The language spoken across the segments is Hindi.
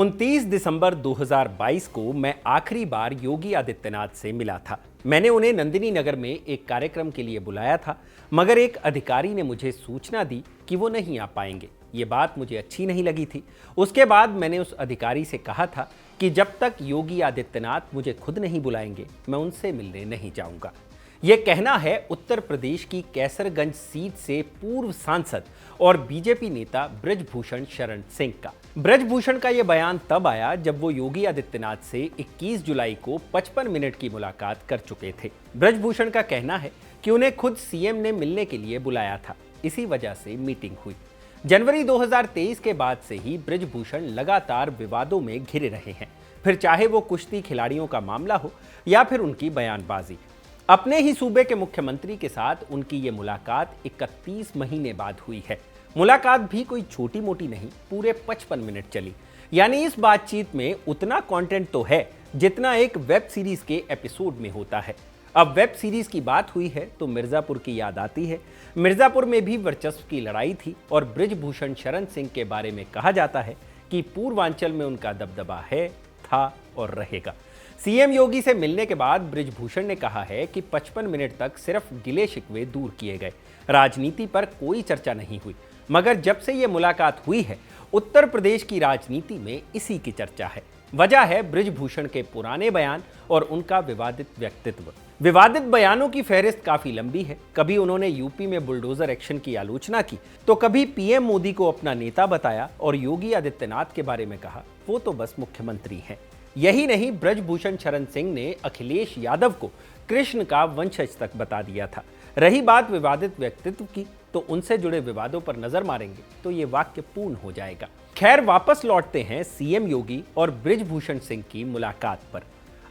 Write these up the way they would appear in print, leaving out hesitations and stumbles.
29 दिसंबर 2022 को मैं आखिरी बार योगी आदित्यनाथ से मिला था। मैंने उन्हें नंदिनी नगर में एक कार्यक्रम के लिए बुलाया था, मगर एक अधिकारी ने मुझे सूचना दी कि वो नहीं आ पाएंगे। ये बात मुझे अच्छी नहीं लगी थी। उसके बाद मैंने उस अधिकारी से कहा था कि जब तक योगी आदित्यनाथ मुझे खुद नहीं बुलाएंगे, मैं उनसे मिलने नहीं जाऊंगा। ये कहना है उत्तर प्रदेश की कैसरगंज सीट से पूर्व सांसद और बीजेपी नेता बृजभूषण शरण सिंह का। बृजभूषण का यह बयान तब आया जब वो योगी आदित्यनाथ से 21 जुलाई को 55 मिनट की मुलाकात कर चुके थे। बृजभूषण का कहना है कि उन्हें खुद सीएम ने मिलने के लिए बुलाया था, इसी वजह से मीटिंग हुई। जनवरी 2023 के बाद से ही बृजभूषण लगातार विवादों में घिरे रहे हैं, फिर चाहे वो कुश्ती खिलाड़ियों का मामला हो या फिर उनकी बयानबाजी। अपने ही सूबे के मुख्यमंत्री के साथ उनकी ये मुलाकात 31 महीने बाद हुई है। मुलाकात भी कोई छोटी मोटी नहीं, पूरे 55 मिनट चली। यानी इस बातचीत में उतना कंटेंट तो है जितना एक वेब सीरीज के एपिसोड में होता है। अब वेब सीरीज की बात हुई है तो मिर्जापुर की याद आती है। मिर्जापुर में भी वर्चस्व की लड़ाई थी और बृजभूषण शरण सिंह के बारे में कहा जाता है कि पूर्वांचल में उनका दबदबा है, था और रहेगा। सीएम योगी से मिलने के बाद बृजभूषण ने कहा है कि 55 मिनट तक सिर्फ गिले शिकवे दूर किए गए, राजनीति पर कोई चर्चा नहीं हुई। मगर जब से ये मुलाकात हुई है, उत्तर प्रदेश की राजनीति में इसी की चर्चा है। वजह है बृजभूषण के पुराने बयान और उनका विवादित व्यक्तित्व। विवादित बयानों की फहरिस्त काफी लंबी है। कभी उन्होंने यूपी में बुलडोजर एक्शन की आलोचना की, तो कभी पीएम मोदी को अपना नेता बताया और योगी आदित्यनाथ के बारे में कहा वो तो बस मुख्यमंत्री हैं। यही नहीं, बृजभूषण शरण सिंह ने अखिलेश यादव को कृष्ण का वंशज तक बता दिया था। रही बात विवादित व्यक्तित्व की, तो उनसे जुड़े विवादों पर नजर मारेंगे तो ये वाक्य पूर्ण हो जाएगा। खैर, वापस लौटते हैं सीएम योगी और बृजभूषण सिंह की मुलाकात पर।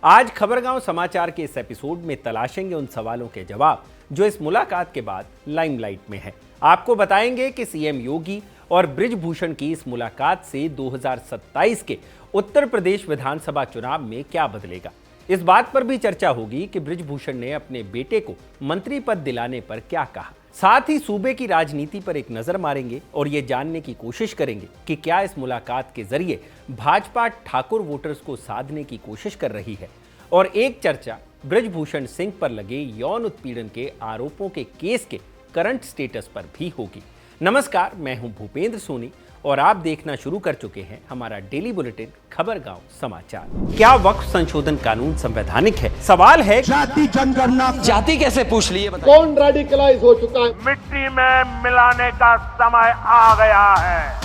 आज खबरगांव समाचार के इस एपिसोड में तलाशेंगे उन सवालों के जवाब जो इस मुलाकात के बाद लाइमलाइट में है। आपको बताएंगे कि सीएम योगी और बृजभूषण की इस मुलाकात से 2027 के उत्तर प्रदेश विधानसभा चुनाव में क्या बदलेगा। इस बात पर भी चर्चा होगी कि बृजभूषण ने अपने बेटे को मंत्री पद दिलाने पर क्या कहा। साथ ही सूबे की राजनीति पर एक नजर मारेंगे और ये जानने की कोशिश करेंगे कि क्या इस मुलाकात के जरिए भाजपा ठाकुर वोटर्स को साधने की कोशिश कर रही है। और एक चर्चा बृजभूषण सिंह पर लगे यौन उत्पीड़न के आरोपों के केस के करंट स्टेटस पर भी होगी। नमस्कार, मैं हूं भूपेंद्र सोनी और आप देखना शुरू कर चुके हैं हमारा डेली बुलेटिन खबरगांव समाचार। क्या वक्फ संशोधन कानून संवैधानिक है? सवाल है जाति जनगणना जाति कैसे पूछ लिए? कौन रेडिकलाइज हो चुका है? मिट्टी में मिलाने का समय आ गया है।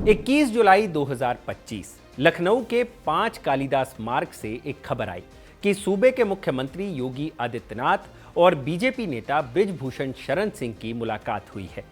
21 जुलाई 2025 लखनऊ के 5 कालिदास मार्ग से एक खबर आई कि सूबे के मुख्यमंत्री योगी आदित्यनाथ और बीजेपी नेता बृजभूषण शरण सिंह की मुलाकात हुई है।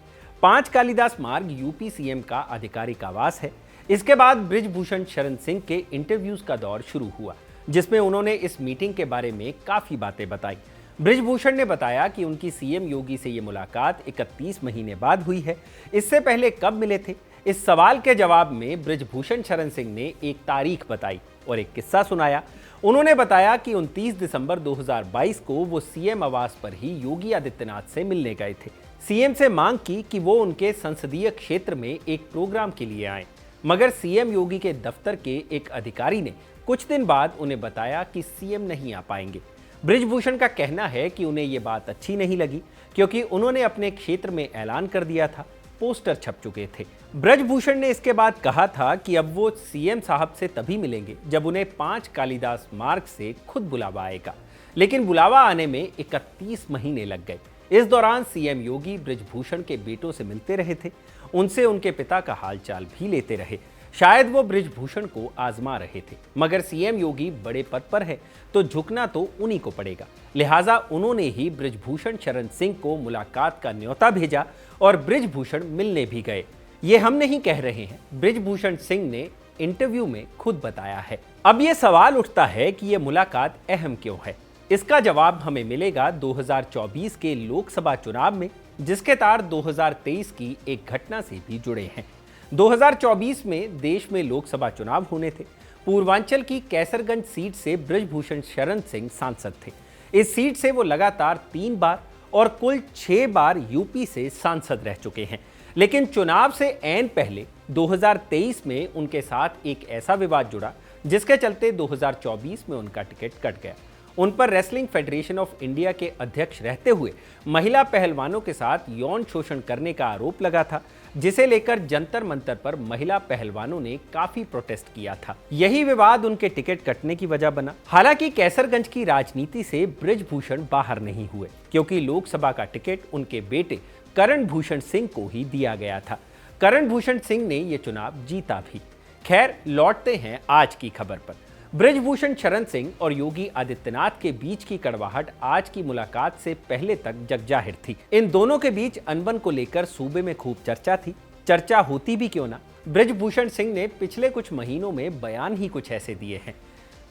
5 कालिदास मार्ग यूपी सीएम का आधिकारिक आवास है। इसके बाद बृजभूषण शरण सिंह के इंटरव्यूज का दौर शुरू हुआ, जिसमें उन्होंने इस मीटिंग के बारे में काफी बातें बताई। बृजभूषण ने बताया कि उनकी सीएम योगी से ये मुलाकात 31 महीने बाद हुई है। इससे पहले कब मिले थे? इस सवाल के जवाब में बृजभूषण शरण सिंह ने एक तारीख बताई और एक किस्सा सुनाया। उन्होंने बताया कि 29 दिसंबर 2022 को वो सीएम आवास पर ही योगी आदित्यनाथ से मिलने गए थे। सीएम से मांग की कि वो उनके संसदीय क्षेत्र में एक प्रोग्राम के लिए आए, मगर सीएम योगी के दफ्तर के एक अधिकारी ने कुछ दिन बाद उन्हें बताया कि सीएम नहीं आ पाएंगे। बृजभूषण का कहना है कि उन्हें ये बात अच्छी नहीं लगी, क्योंकि उन्होंने अपने क्षेत्र में ऐलान कर दिया था, पोस्टर छप चुके थे। बृजभूषण ने इसके बाद कहा था कि अब वो सीएम साहब से तभी मिलेंगे जब उन्हें 5 कालिदास मार्ग से खुद बुलावा आएगा, लेकिन बुलावा आने में 31 महीने लग गए। इस दौरान सीएम योगी बृजभूषण के बेटों से मिलते रहे थे, उनसे उनके पिता का हालचाल भी लेते रहे। शायद वो बृजभूषण को आजमा रहे थे, मगर सीएम योगी बड़े पद पर है तो झुकना तो उन्हीं को पड़ेगा। लिहाजा उन्होंने ही बृजभूषण शरण सिंह को मुलाकात का न्योता भेजा और बृजभूषण मिलने भी गए। ये हम नहीं कह रहे हैं, बृजभूषण सिंह ने इंटरव्यू में खुद बताया है। अब ये सवाल उठता है कि ये मुलाकात अहम क्यों है। इसका जवाब हमें मिलेगा 2024 के लोकसभा चुनाव में, जिसके तार 2023 की एक घटना से भी जुड़े हैं। 2024 में देश में लोकसभा चुनाव होने थे। पूर्वांचल की कैसरगंज सीट से बृजभूषण शरण सिंह सांसद थे। इस सीट से वो लगातार 3 बार और कुल 6 बार यूपी से सांसद रह चुके हैं। लेकिन चुनाव से ऐन पहले 2023 में उनके साथ एक ऐसा विवाद जुड़ा जिसके चलते 2024 में उनका टिकट कट गया। उन पर रेसलिंग फेडरेशन ऑफ इंडिया के अध्यक्ष रहते हुए महिला पहलवानों के साथ यौन शोषण करने का आरोप लगा था, जिसे लेकर जंतर मंतर पर महिला पहलवानों ने काफी प्रोटेस्ट किया था। यही विवाद उनके टिकट कटने की वजह बना। हालांकि कैसरगंज की राजनीति से बृजभूषण बाहर नहीं हुए, क्योंकि लोकसभा का टिकट उनके बेटे करण भूषण सिंह को ही दिया गया था। करण भूषण सिंह ने यह चुनाव जीता भी। खैर, लौटते हैं आज की खबर पर। बृजभूषण शरण सिंह और योगी आदित्यनाथ के बीच की कड़वाहट आज की मुलाकात से पहले तक जगजाहिर थी। इन दोनों के बीच अनबन को लेकर सूबे में खूब चर्चा थी। चर्चा होती भी क्यों ना, बृजभूषण सिंह ने पिछले कुछ महीनों में बयान ही कुछ ऐसे दिए हैं,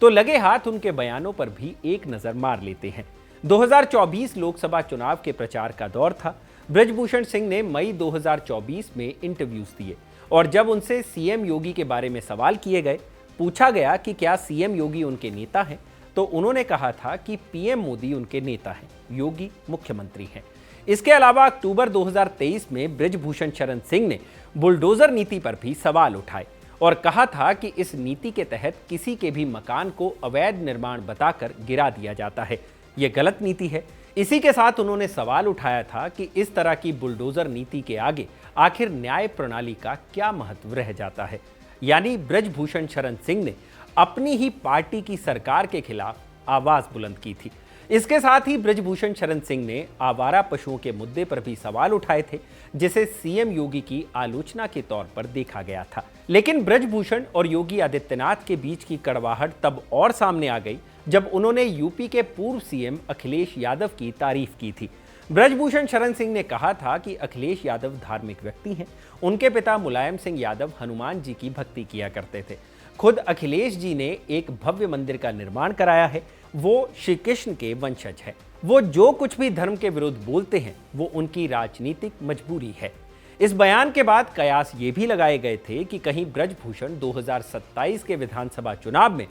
तो लगे हाथ उनके बयानों पर भी एक नजर मार लेते हैं। 2024 लोकसभा चुनाव के प्रचार का दौर था। बृजभूषण सिंह ने मई 2024 में इंटरव्यूज दिए और जब उनसे सीएम योगी के बारे में सवाल किए गए, पूछा गया कि क्या सीएम योगी उनके नेता हैं, तो उन्होंने कहा था कि पीएम मोदी उनके नेता हैं, योगी मुख्यमंत्री हैं। इसके अलावा अक्टूबर 2023 में बृजभूषण शरण सिंह ने बुलडोजर नीति पर भी सवाल उठाए और कहा था कि इस नीति के तहत किसी के भी मकान को अवैध निर्माण बताकर गिरा दिया जाता है। ये गलत नीति है। इसी के साथ उन्होंने सवाल उठाया था कि इस तरह की बुलडोजर नीति के आगे आखिर न्याय प्रणाली का क्या महत्व रह जाता है। यानी बृजभूषण शरण सिंह ने अपनी ही पार्टी की सरकार के खिलाफ आवाज बुलंद की थी। इसके साथ ही बृजभूषण शरण सिंह ने आवारा पशुओं के मुद्दे पर भी सवाल उठाए थे, जिसे सीएम योगी की आलोचना के तौर पर देखा गया था। लेकिन बृजभूषण और योगी आदित्यनाथ के बीच की कड़वाहट तब और सामने आ गई जब उन्होंने यूपी के पूर्व सीएम अखिलेश यादव की तारीफ की थी। बृजभूषण शरण सिंह ने कहा था कि अखिलेश यादव धार्मिक व्यक्ति हैं। उनके पिता मुलायम सिंह यादव हनुमान जी की भक्ति किया करते थे। खुद अखिलेश जी ने एक भव्य मंदिर का निर्माण कराया है। वो श्री कृष्ण के वंशज है। वो जो कुछ भी धर्म के विरुद्ध बोलते हैं वो उनकी राजनीतिक मजबूरी है। इस बयान के बाद कयास ये भी लगाए गए थे कि कहीं बृजभूषण 2027 के विधानसभा चुनाव में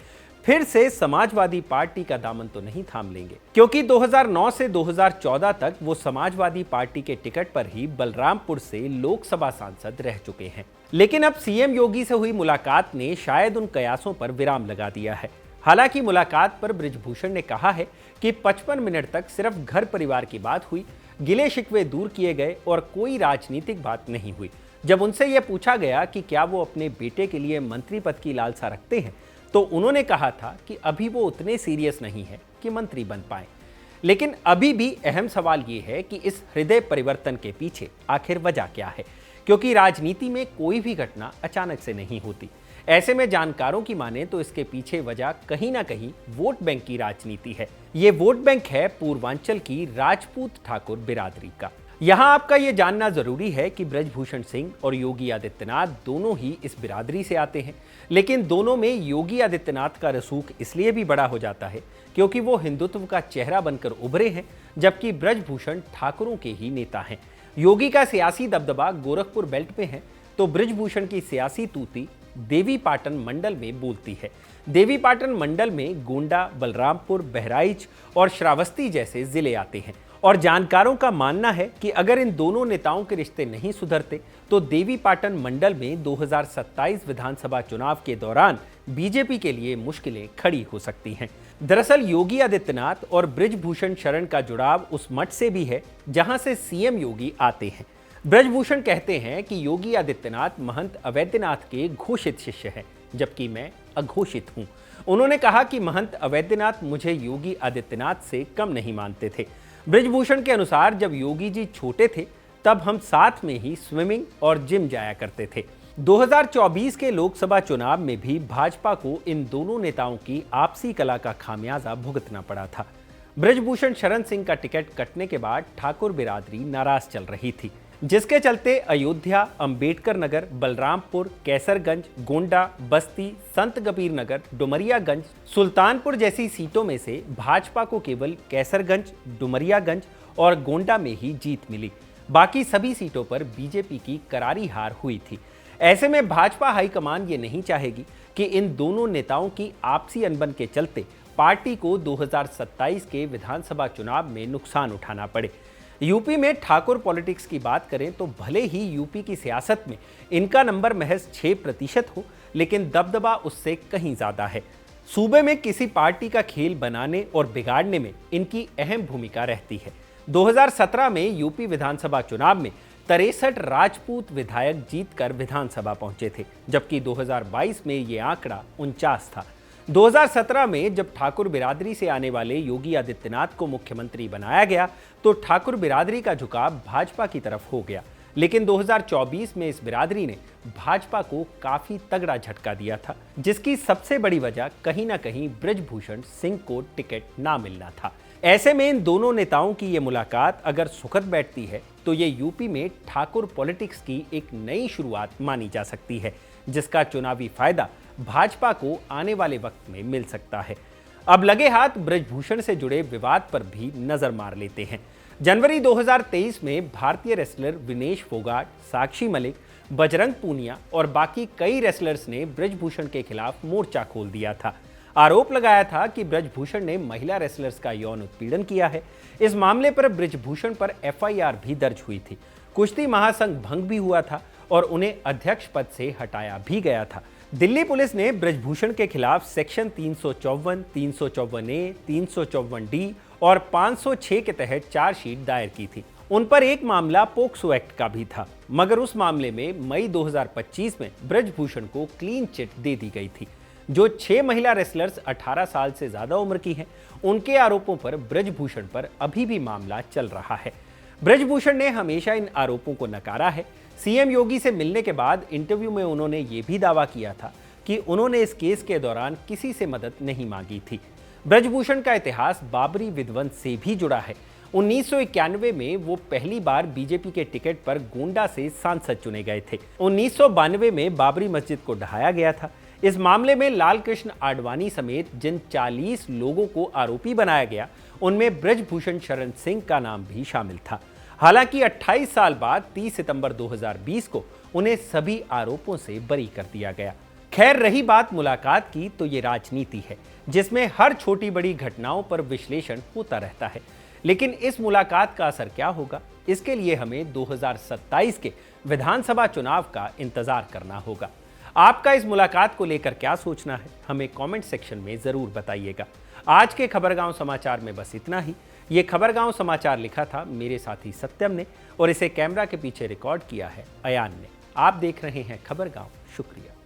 फिर से समाजवादी पार्टी का दामन तो नहीं थाम लेंगे, क्योंकि 2009 से 2014 तक वो समाजवादी पार्टी के टिकट पर ही बलरामपुर से लोकसभा सांसद रह चुके हैं। लेकिन अब सीएम योगी से हुई मुलाकात ने शायद उन कयासों पर विराम लगा दिया है। हालांकि मुलाकात पर बृजभूषण ने कहा है कि 55 मिनट तक सिर्फ घर परिवार की बात हुई, गिले शिकवे दूर किए गए और कोई राजनीतिक बात नहीं हुई। जब उनसे यह पूछा गया कि क्या वो अपने बेटे के लिए मंत्री पद की लालसा रखते हैं, तो उन्होंने कहा था कि अभी वो उतने सीरियस नहीं है कि मंत्री बन पाए। लेकिन अभी भी अहम सवाल ये है कि इस हृदय परिवर्तन के पीछे आखिर वजह क्या है, क्योंकि राजनीति में कोई भी घटना अचानक से नहीं होती। ऐसे में जानकारों की माने तो इसके पीछे वजह कहीं ना कहीं वोट बैंक की राजनीति है। ये वोट बैंक है पूर्वांचल की राजपूत ठाकुर बिरादरी का। यहां आपका यह जानना जरूरी है कि बृजभूषण सिंह और योगी आदित्यनाथ दोनों ही इस बिरादरी से आते हैं, लेकिन दोनों में योगी आदित्यनाथ का रसूख इसलिए भी बड़ा हो जाता है क्योंकि वो हिंदुत्व का चेहरा बनकर उभरे हैं, जबकि बृजभूषण ठाकुरों के ही नेता हैं। योगी का सियासी दबदबा गोरखपुर बेल्ट में है, तो बृजभूषण की सियासी तूती देवीपाटन मंडल में बोलती है। देवीपाटन मंडल में गोंडा, बलरामपुर, बहराइच और श्रावस्ती जैसे जिले आते हैं और जानकारों का मानना है कि अगर इन दोनों नेताओं के रिश्ते नहीं सुधरते तो देवीपाटन मंडल में 2027 विधानसभा चुनाव के दौरान बीजेपी के लिए मुश्किलें खड़ी हो सकती हैं। दरअसल योगी आदित्यनाथ और बृजभूषण शरण का जुड़ाव उस मठ से भी है जहां से सीएम योगी आते हैं। बृजभूषण कहते हैं कि योगी आदित्यनाथ महंत अवैधनाथ के घोषित शिष्य हैं, जबकि मैं अघोषित हूं। उन्होंने कहा कि महंत अवैधनाथ मुझे योगी आदित्यनाथ से कम नहीं मानते थे। बृजभूषण के अनुसार जब योगी जी छोटे थे तब हम साथ में ही स्विमिंग और जिम जाया करते थे। 2024 के लोकसभा चुनाव में भी भाजपा को इन दोनों नेताओं की आपसी कला का खामियाजा भुगतना पड़ा था। बृजभूषण शरण सिंह का टिकट कटने के बाद ठाकुर बिरादरी नाराज चल रही थी, जिसके चलते अयोध्या, अंबेडकर नगर, बलरामपुर, कैसरगंज, गोंडा, बस्ती, संत कबीर नगर, डुमरियागंज, सुल्तानपुर जैसी सीटों में से भाजपा को केवल कैसरगंज, डुमरियागंज और गोंडा में ही जीत मिली। बाकी सभी सीटों पर बीजेपी की करारी हार हुई थी। ऐसे में भाजपा हाईकमान ये नहीं चाहेगी कि इन दोनों नेताओं की आपसी अनबन के चलते पार्टी को 2027 के विधानसभा चुनाव में नुकसान उठाना पड़े। यूपी में ठाकुर पॉलिटिक्स की बात करें तो भले ही यूपी की सियासत में इनका नंबर महज 6% हो, लेकिन दबदबा उससे कहीं ज्यादा है। सूबे में किसी पार्टी का खेल बनाने और बिगाड़ने में इनकी अहम भूमिका रहती है। 2017 में यूपी विधानसभा चुनाव में 63 राजपूत विधायक जीतकर विधानसभा पहुंचे थे, जबकि 2022 में ये आंकड़ा 49 था। 2017 में जब ठाकुर बिरादरी से आने वाले योगी आदित्यनाथ को मुख्यमंत्री बनाया गया तो ठाकुर बिरादरी का झुकाव भाजपा की तरफ हो गया, लेकिन 2024 में इस बिरादरी ने भाजपा को काफी तगड़ा झटका दिया था, जिसकी सबसे बड़ी वजह कहीं ना कहीं बृजभूषण सिंह को टिकट ना मिलना था। ऐसे में इन दोनों नेताओं की ये मुलाकात अगर सुखद बैठती है तो ये यूपी में ठाकुर पॉलिटिक्स की एक नई शुरुआत मानी जा सकती है, जिसका चुनावी फायदा भाजपा को आने वाले वक्त में मिल सकता है। अब लगे हाथ बृजभूषण से जुड़े विवाद पर भी नजर मार लेते हैं। जनवरी 2023 में भारतीय रेसलर विनेश फोगाट, साक्षी मलिक, बजरंग पूनिया और बाकी कई रेसलर्स ने बृजभूषण के खिलाफ मोर्चा खोल दिया था। आरोप लगाया था कि बृजभूषण ने महिला रेसलर्स का यौन उत्पीड़न किया है। इस मामले पर बृजभूषण पर FIR भी दर्ज हुई थी। कुश्ती महासंघ भंग भी हुआ था और उन्हें अध्यक्ष पद से हटाया भी गया था। दिल्ली पुलिस ने बृजभूषण के खिलाफ सेक्शन 354, 354A, 354D और 506 के तहत चार्जशीट दायर की थी। उन पर एक मामला पोक्सो एक्ट का भी था, मगर उस मामले में मई 2025 में बृजभूषण को क्लीन चिट दे दी गई थी। जो 6 महिला रेसलर्स 18 साल से ज्यादा उम्र की हैं, उनके आरोपों पर बृजभूषण पर अभी भी मामला चल रहा है। बृजभूषण ने हमेशा इन आरोपों को नकारा है। सीएम योगी से मिलने के बाद इंटरव्यू में उन्होंने ये भी दावा किया था कि उन्होंने इस केस के दौरान किसी से मदद नहीं मांगी थी। बृजभूषण का इतिहास बाबरी विध्वंस से भी जुड़ा है। 1991 में वो पहली बार बीजेपी के टिकट पर गोंडा से सांसद चुने गए थे। 1992 में बाबरी मस्जिद को ढहाया गया था। इस मामले में लाल कृष्ण आडवाणी समेत जिन 40 लोगों को आरोपी बनाया गया, उनमें बृजभूषण शरण सिंह का नाम भी शामिल था। हालांकि 28 साल बाद 30 सितंबर 2020 को उन्हें सभी आरोपों से बरी कर दिया गया। खैर, रही बात मुलाकात की, तो ये राजनीति है जिसमें हर छोटी बड़ी घटनाओं पर विश्लेषण होता रहता है। लेकिन इस मुलाकात का असर क्या होगा, इसके लिए हमें 2027 के विधानसभा चुनाव का इंतजार करना होगा। आपका इस मुलाकात को लेकर क्या सोचना है, हमें कमेंट सेक्शन में जरूर बताइएगा। आज के खबरगांव समाचार में बस इतना ही। ये खबरगांव समाचार लिखा था मेरे साथी सत्यम ने और इसे कैमरा के पीछे रिकॉर्ड किया है अयान ने। आप देख रहे हैं खबरगांव। शुक्रिया।